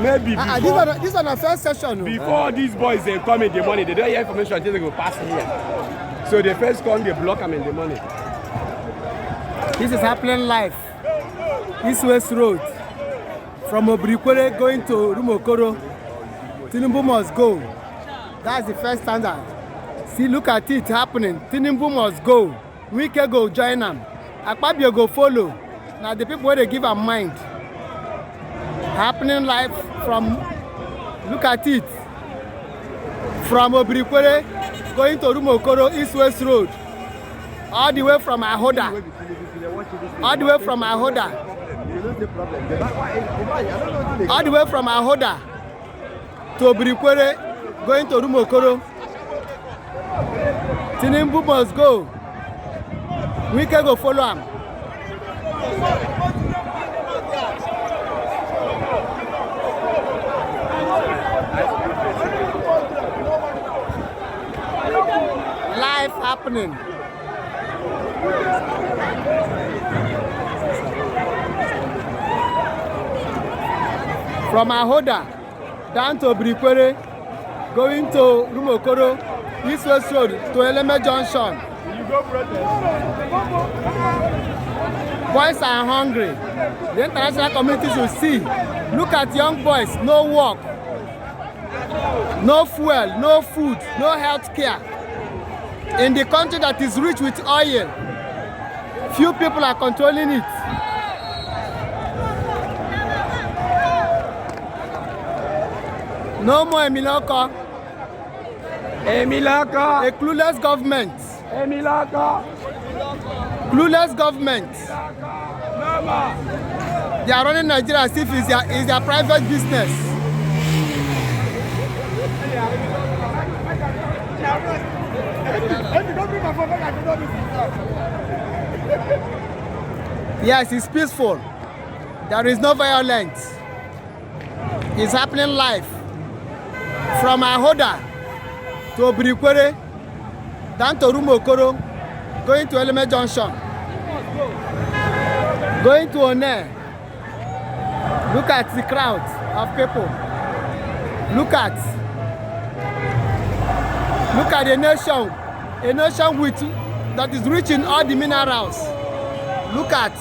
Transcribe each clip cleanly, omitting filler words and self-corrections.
Maybe before. This is the first session. Before these boys they come in the morning, they don't hear information until they go pass here. So they first come, they block them in the morning. This is happening live. East West Road. From Obrikwere going to Rumokoro. Tinubu must go. That's the first standard. See, look at it happening. Tinubu must go. Wike go join them. Akpabio go follow. Now the people where they give a mind. Happening live from, look at it. From Obrikwere going to Rumokoro, East West Road. All the way from Ahoda. All the way from Ahoda. All the way from Ahoda to Obrikwere going to Rumokoro. Tinubu must go. We can go follow him. Life happening. From Ahoda down to Obrikwere, going to Rumokoro, East West Road to Eleme Junction. Boys are hungry. The international community should see. Look at young boys, no work, no fuel, no food, no health care. In the country that is rich with oil, few people are controlling it. No more Emiloko. Emiloko. A clueless government. Emiloko. Clueless government. They are running Nigeria as if it's their private business. Yes, it's peaceful. There is no violence. It's happening live. From Ahoda to Obrikwere, down to Rumokoro, going to Eleme Junction, going to One. Look at the crowd of people. Look at a nation with that is rich in all the minerals. Look at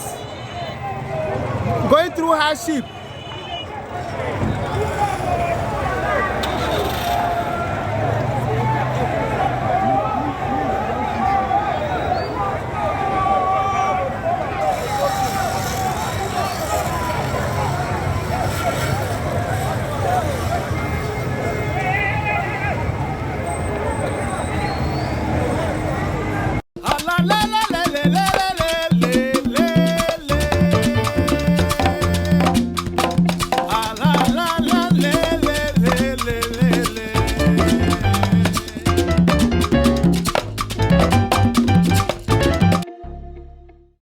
going through hardship.